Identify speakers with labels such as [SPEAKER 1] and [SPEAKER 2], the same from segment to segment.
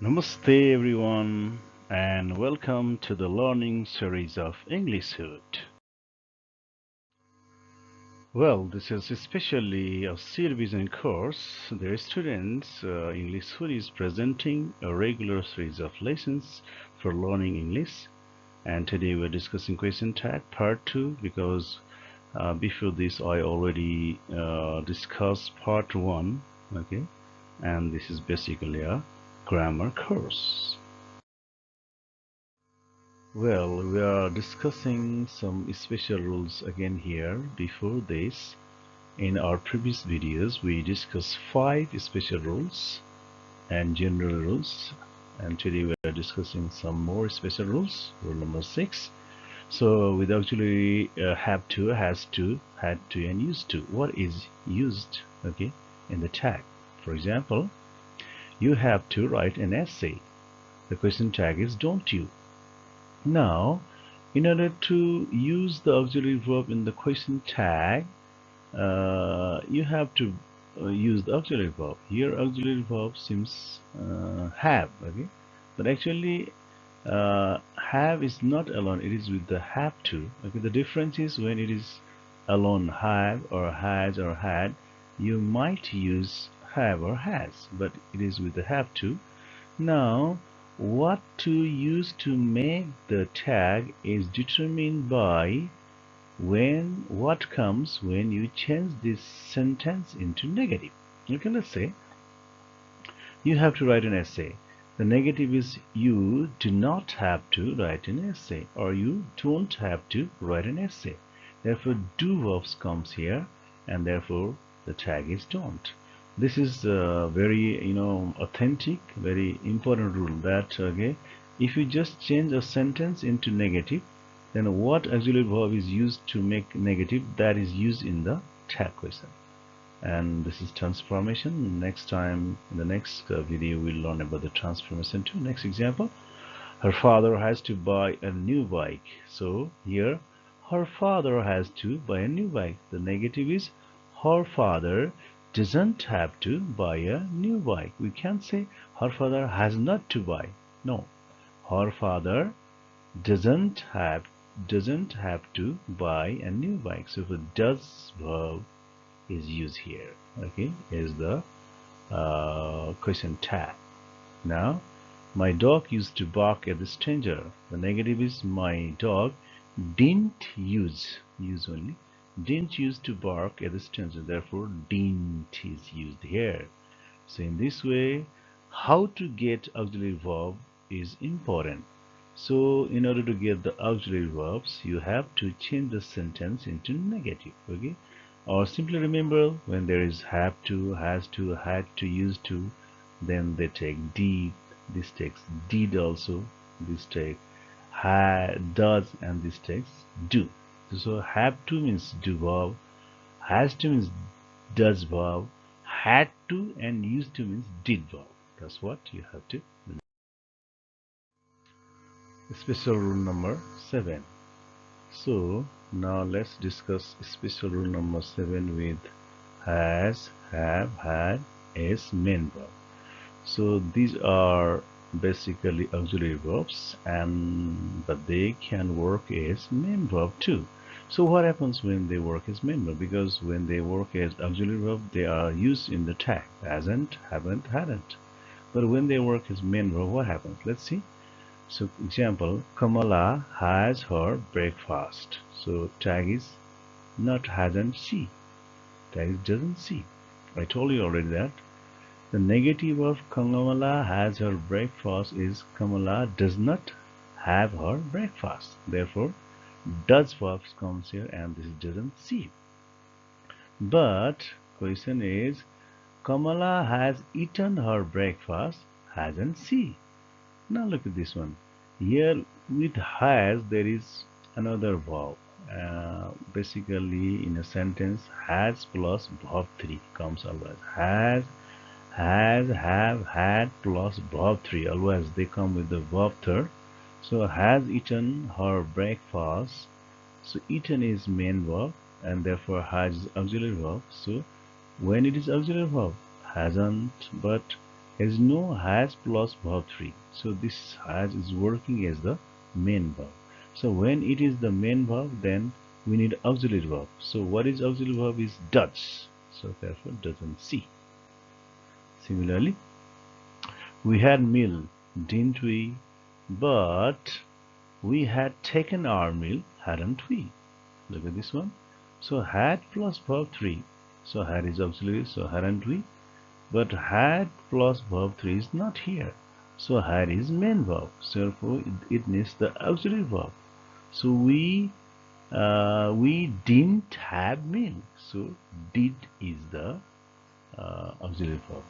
[SPEAKER 1] Namaste everyone and welcome to the learning series of Englishwood. Well, this is especially a C revision course. Dear students, Englishwood is presenting a regular series of lessons for learning English, and today we're discussing question tag part 2 because before this I already discussed part 1, okay, and this is basically a grammar course. Well, we are discussing some special rules again here. Before this, in our previous videos, we discussed 5 special rules and general rules. And today we are discussing some more special rules. Rule number 6. So with auxiliary have to, has to, had to, and used to. What is used, okay, in the tag? For example, you have to write an essay. The question tag is don't you. Now, in order to use the auxiliary verb in the question tag, you have to use the auxiliary verb. Here, auxiliary verb seems have, okay, but actually, have is not alone. It is with the have to. Okay, the difference is when it is alone, have or has or had, you might use have or has, but it is with the have to. Now, what to use to make the tag is determined by what comes when you change this sentence into negative. Okay, let's say you have to write an essay. The negative is you do not have to write an essay, or you don't have to write an essay. Therefore, do verbs comes here, and therefore the tag is don't. This is very authentic, very important rule that okay, if you just change a sentence into negative, then what auxiliary verb is used to make negative, that is used in the tag question. And this is transformation. Next time, in the next video, we'll learn about the transformation too. Next example, her father has to buy a new bike. So here, her father has to buy a new bike. The negative is her father doesn't have to buy a new bike. We can't say her father has not to buy. No, her father doesn't have to buy a new bike. So the does verb is used here, okay, is the question tag. Now, my dog used to bark at the stranger. The negative is my dog didn't use only, didn't use to bark at the stranger. Therefore, didn't is used here. So in this way, how to get auxiliary verb is important. So in order to get the auxiliary verbs, you have to change the sentence into negative, okay? Or simply remember when there is have to, has to, had to, used to, then they take did, this takes did also, this take does, and this takes do. So have to means do verb, has to means does verb, had to and used to means did verb. That's what you have to. Special rule number 7. So now let's discuss special rule number 7 with has, have, had as main verb. So these are basically auxiliary verbs, but they can work as main verb too. So what happens when they work as main verb? Because when they work as auxiliary verb, they are used in the tag hasn't, haven't, hadn't. But when they work as main verb, what happens? Let's see. So example, Kamala has her breakfast. So tag is not hasn't she. Tag is doesn't see. I told you already that. The negative of Kamala has her breakfast is Kamala does not have her breakfast. Therefore, does verb comes here and this doesn't see. But question is Kamala has eaten her breakfast, hasn't she? Now look at this one. Here with has there is another verb. Basically in a sentence has plus verb 3 comes always. Has, have, had plus verb 3. Always they come with the verb third. So has eaten her breakfast. So eaten is main verb and therefore has is auxiliary verb. So when it is auxiliary verb, hasn't, but has no has plus verb 3. So this has is working as the main verb. So when it is the main verb, then we need auxiliary verb. So what is auxiliary verb is does. So therefore doesn't see. Similarly, we had meal, didn't we? But we had taken our meal, hadn't we? Look at this one. So had plus verb 3. So had is auxiliary, so hadn't we? But had plus verb 3 is not here. So had is main verb. So therefore it needs the auxiliary verb. So we didn't have meal. So did is the auxiliary verb.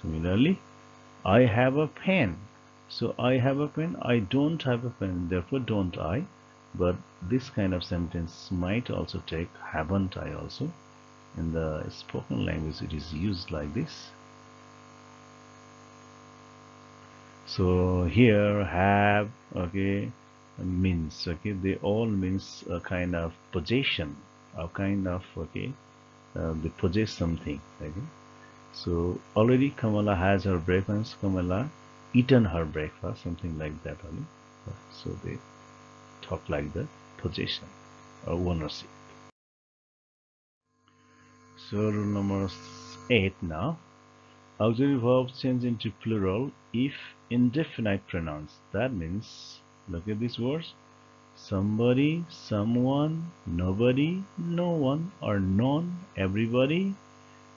[SPEAKER 1] Similarly, I have a pen. So I have a pen. I don't have a pen. Therefore don't I. But this kind of sentence might also take haven't I also. In the spoken language it is used like this. So here have, okay, means, okay, they all means a kind of possession, a kind of, okay, they possess something, okay. So already Kamala has her breakfast, Kamala eaten her breakfast, something like that only. So they talk like the possession or ownership. So rule number 8 now. Auxiliary verbs change into plural if indefinite pronouns. That means, look at these words. Somebody, someone, nobody, no one, or none, everybody,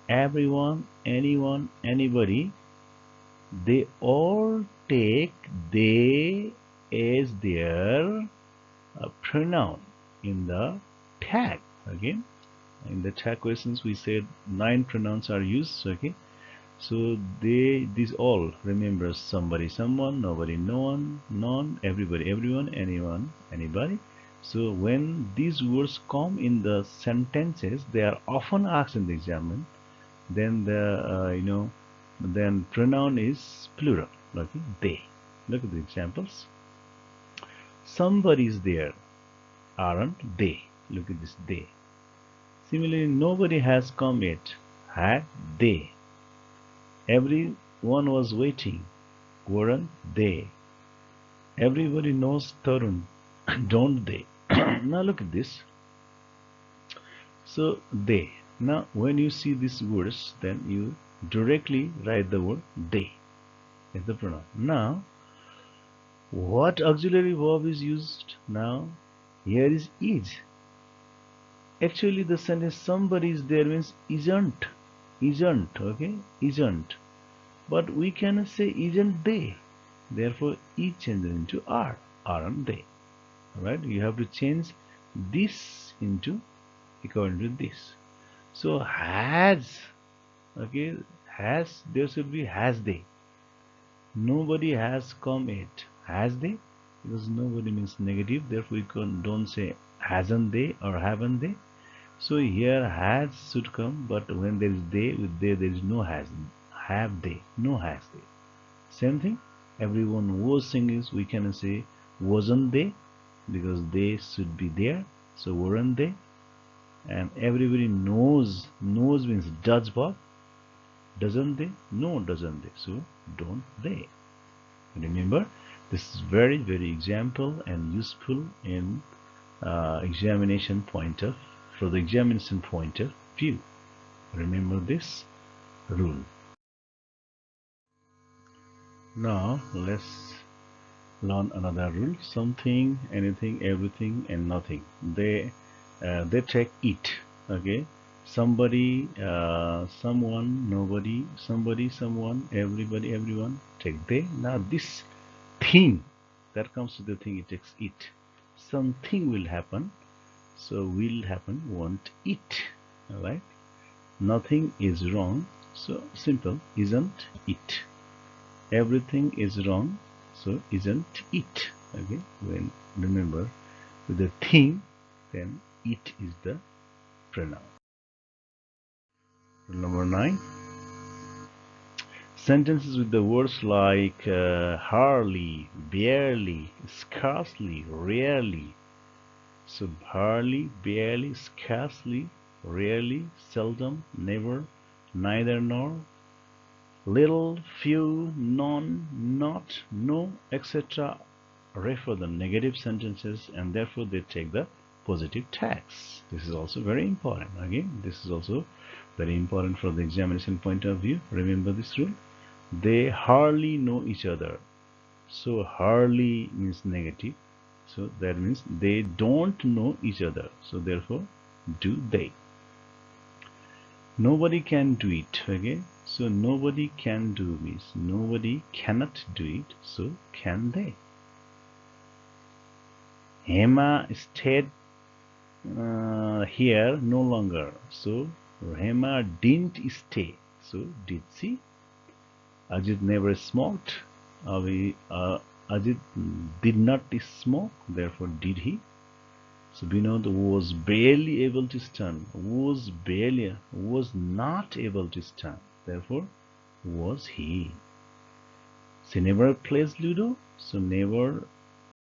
[SPEAKER 1] everyone, anyone, anybody. They all take they as their pronoun in the tag. Again, in the tag questions we said 9 pronouns are used, okay. So these all remember somebody, someone, nobody, no one, none, everybody, everyone, anyone, anybody. So when these words come in the sentences, they are often asked in the exam. Then the then pronoun is plural. Okay, they. Look at the examples. Somebody is there, aren't they? Look at this they. Similarly, nobody has come yet, had they. Everyone was waiting, weren't they? Everybody knows Tarun, don't they? Now look at this. So they. Now when you see these words, then you directly write the word they as the pronoun. Now what auxiliary verb is used? Now here is. Actually the sentence somebody is there means isn't. Isn't, okay? Isn't. But we can say isn't they. Therefore E changes into are. Aren't they? Alright, you have to change this into according to this. So has, okay, has, there should be has they. Nobody has come yet. Has they? Because nobody means negative, therefore we don't say hasn't they or haven't they. So here has should come, but when there is they, with they there is no has. Have they? No has they. Same thing. Everyone was singing, we can say wasn't they, because they should be there. So weren't they? And everybody knows. Knows means does verb. Doesn't they? No, doesn't they? So don't they. Remember, this is very example and useful in examination point of for the examination point of view. Remember this rule. Now let's learn another rule. Something, anything, everything, and nothing. They take it. Okay. Somebody, someone, nobody, somebody, someone, everybody, everyone. Take they. Now this thing that comes to the thing, it takes it. Something will happen. So will happen. Won't it? All right. Nothing is wrong. So simple. Isn't it? Everything is wrong. So isn't it? Okay. When remember with the thing, then it is the pronoun. Rule number 9. Sentences with the words like hardly, barely, scarcely, rarely. So hardly, barely, scarcely, rarely, seldom, never, neither nor, Little, few, none, not, no, etc. refer the negative sentences, and therefore they take the positive tags. This is also very important. Again, this is also very important for the examination point of view. Remember this rule. They hardly know each other. So hardly means negative. So that means they don't know each other. So therefore, do they. Nobody can do it. Okay. So nobody can do means nobody cannot do it. So can they. Hema stayed here no longer. So Hema didn't stay. So did she? Ajit never smoked. Ajit did not smoke. Therefore, did he? So Binod was barely able to stand. Was not able to stand. Therefore, was he? She never plays Ludo. So never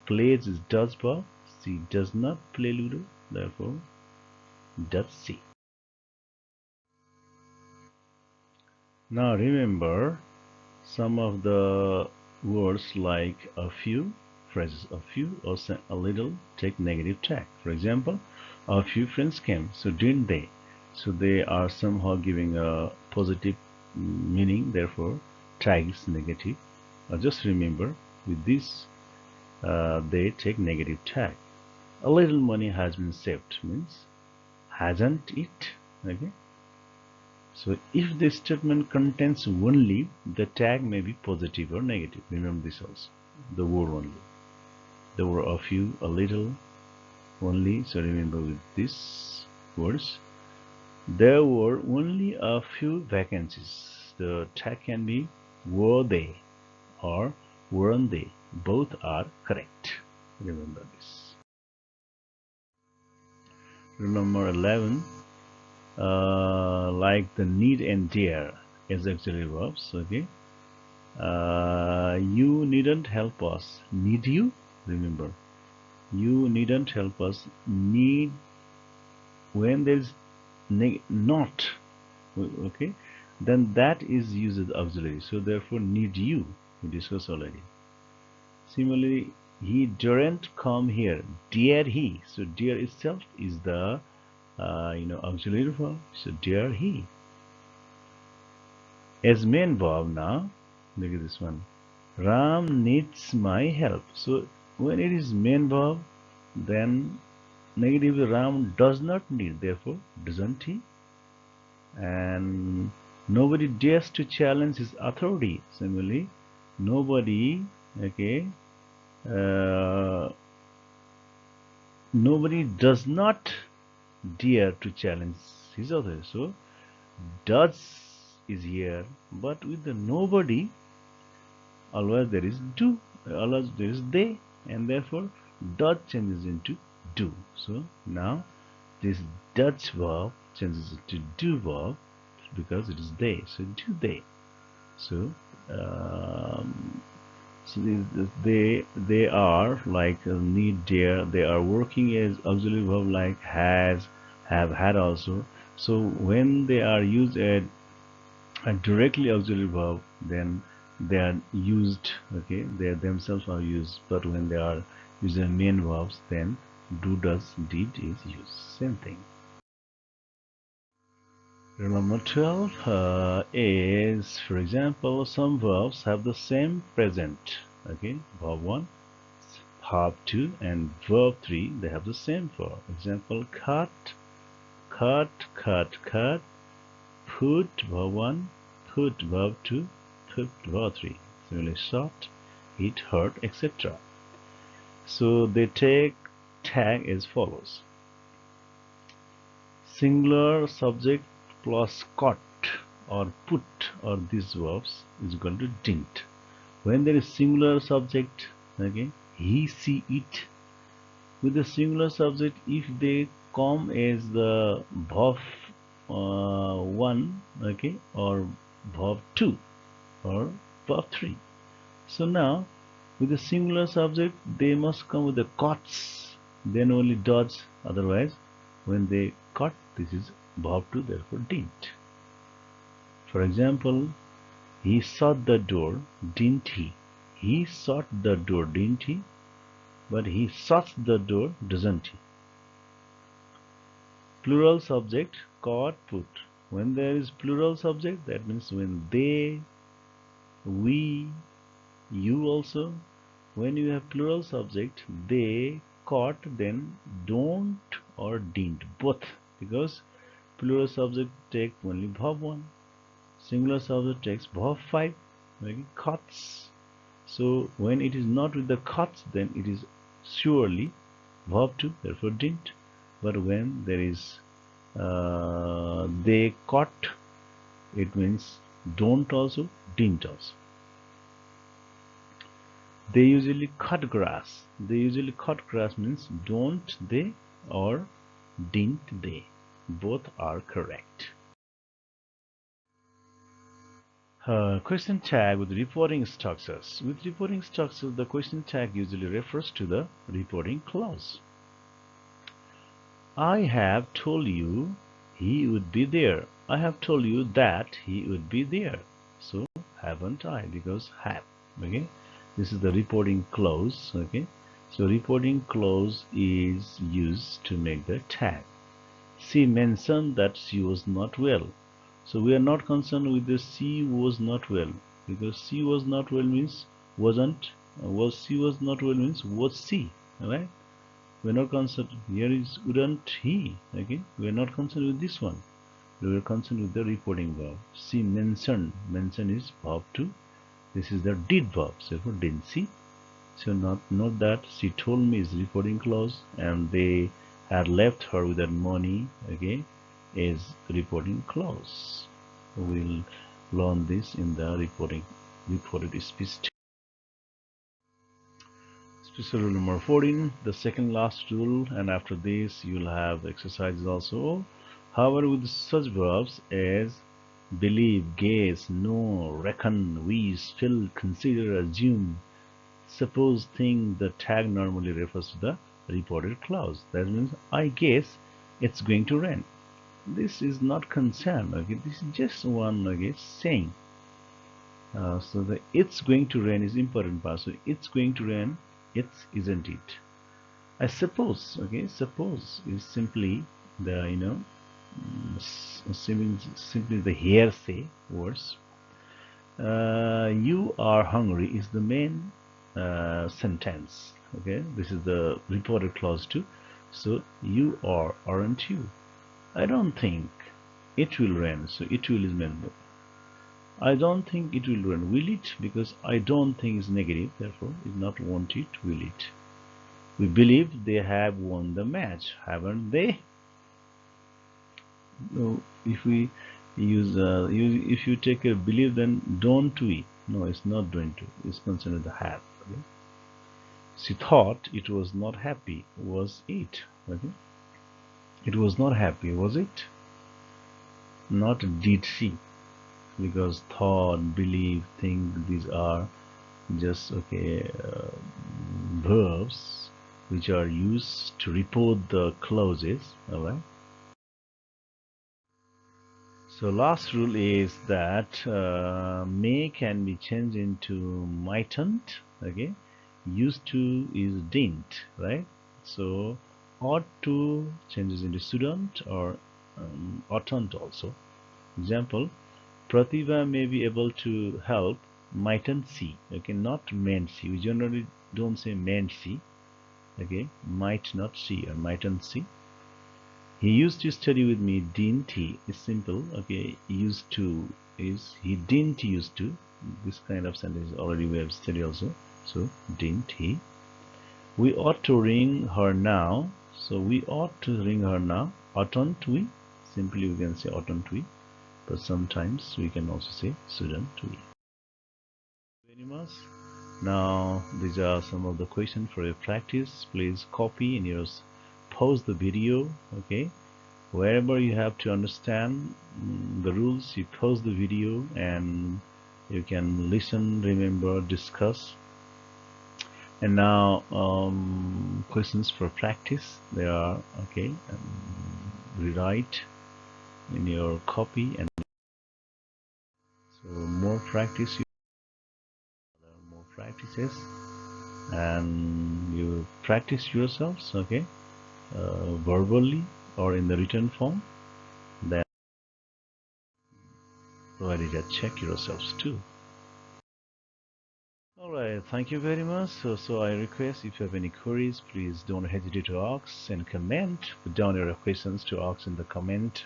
[SPEAKER 1] plays is does verb. She does not play Ludo. Therefore, does she? Now remember some of the words like a few, phrases a few or a little take negative tag. For example, a few friends came, so didn't they? So they are somehow giving a positive meaning, therefore tag is negative. Just remember with this they take negative tag. A little money has been saved means hasn't it? Okay. So if the statement contains only, the tag may be positive or negative. Remember this also. The word only. There were a few, a little, only. So remember with these words. There were only a few vacancies. The tag can be were they or weren't they. Both are correct. Remember this. Rule number 11. Like the need and dare as auxiliary verbs. Okay. You needn't help us. Need you? Remember, you needn't help us. Need when there is not, okay, then that is used as auxiliary. So therefore, need you we discussed already. Similarly, he daren't come here. Dare he? So dare itself is the auxiliary verb. So dare he. As main verb now, look at this one. Ram needs my help. So when it is main verb, then negative Ram does not need, therefore doesn't he? And nobody dares to challenge his authority. Similarly, nobody, okay, nobody does not dare to challenge his authority. So does is here, but with the nobody, always there is do, always there is they, and therefore does changes into do. So now this does verb changes into do verb because it is they. So do they. So so they are like need, dare. They are working as auxiliary verb like has, have, had also. So when they are used at directly auxiliary verb, then they are used, okay, they themselves are used. But when they are using main verbs, then do, does, did is used. Same thing. Rule number 12 is, for example, some verbs have the same present. Okay, verb 1, verb 2, and verb 3, they have the same verb. Example, cut, cut, cut, cut, put, verb 1, put, verb 2, put, verb 3. Similarly, shot, hit, hurt, etc. So they take tag as follows. Singular subject plus cut or put or these verbs is equal to didn't. When there is singular subject, okay, he, she, it, with the singular subject, if they come as the verb 1, okay, or verb 2 or verb 3. So now with the singular subject they must come with the cuts, then only does, otherwise when they cut, this is verb 2, therefore didn't. For example, He shut the door, didn't he? He shut the door, didn't he? But he shuts the door, doesn't he? Plural subject, caught, put. When there is plural subject, that means when they, we, you also. When you have plural subject, they, caught, then don't or didn't, both. Because plural subject takes only verb 1. Singular subject takes verb 5. Like cuts. So when it is not with the cuts, then it is surely verb 2, therefore didn't. But when there is they cut, it means don't also, didn't also. They usually cut grass. They usually cut grass means don't they or didn't they. Both are correct. Question tag with reporting structures. With reporting structures, the question tag usually refers to the reporting clause. I have told you he would be there. I have told you that he would be there. So haven't I? Because have. Okay. This is the reporting clause. Okay. So reporting clause is used to make the tag. She mentioned that she was not well. So we are not concerned with the she was not well, because she was not well means wasn't, was she was not well means was she, alright? We're not concerned. Here is wouldn't he. Okay, we are not concerned with this one. We are concerned with the reporting verb. She mentioned. Mention is verb 2. This is the did verb. Therefore, didn't she? So not that she told me is reporting clause, and they had left her without money. Okay, is reporting clause. We'll learn this in the reported speech. Special rule number 14, the second last rule, and after this you'll have exercises also. However, with such verbs as believe, guess, know, reckon, wish, feel, consider, assume, suppose, think, the tag normally refers to the reported clause. That means I guess it's going to rain. This is not concern. Okay, this is just one saying. So the it's going to rain is important part. So it's going to rain. It's isn't it? I suppose. Okay, suppose is simply the simply the hearsay words. You are hungry is the main sentence. Okay, this is the reported clause too. So you are, aren't you? I don't think it will rain. So it will is main verb. I don't think it will rain. Will it? Because I don't think is negative. Therefore, is not want it. Will it? We believe they have won the match, haven't they? No. If we use, if you take a believe, then don't we? No, it's not going to. It's considered the have. Okay? She thought it was not happy. Was it? Okay? It was not happy. Was it? Not did she? Because thought, believe, think, these are just verbs which are used to report the clauses. All right. So last rule is that may can be changed into mightn't. Okay, used to is didn't, right? So ought to changes into shouldn't or oughtn't also. Example: Pratibha may be able to help, mightn't she? Okay, not meant she. We generally don't say meant she. Okay, might not she or mightn't she. He used to study with me, didn't he? It's simple. Okay, used to is he didn't used to. This kind of sentence already we have studied also. So didn't he? We ought to ring her now. So we ought to ring her now. Oughtn't we? Simply we can say oughtn't we. But sometimes we can also say shouldn't we. Very much. Now these are some of the questions for your practice. Please copy and yours. Pause the video. Okay. Wherever you have to understand the rules, you pause the video and you can listen, remember, discuss. And now questions for practice. They are okay. Rewrite in your copy, and so more practice, more practices, and you practice yourselves, okay, verbally or in the written form. Then provided that check yourselves too. Alright, thank you very much. So I request if you have any queries, please don't hesitate to ask and comment. Put down your questions to ask in the comment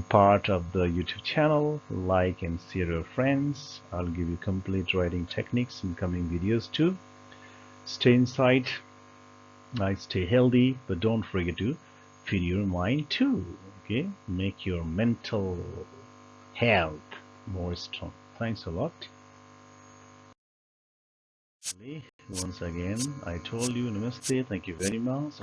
[SPEAKER 1] part of the YouTube channel. Like and share your friends. I'll give you complete writing techniques in coming videos too. Stay inside, stay healthy, but don't forget to feed your mind too. Okay, make your mental health more strong. Thanks a lot. Once again, I told you namaste, thank you very much.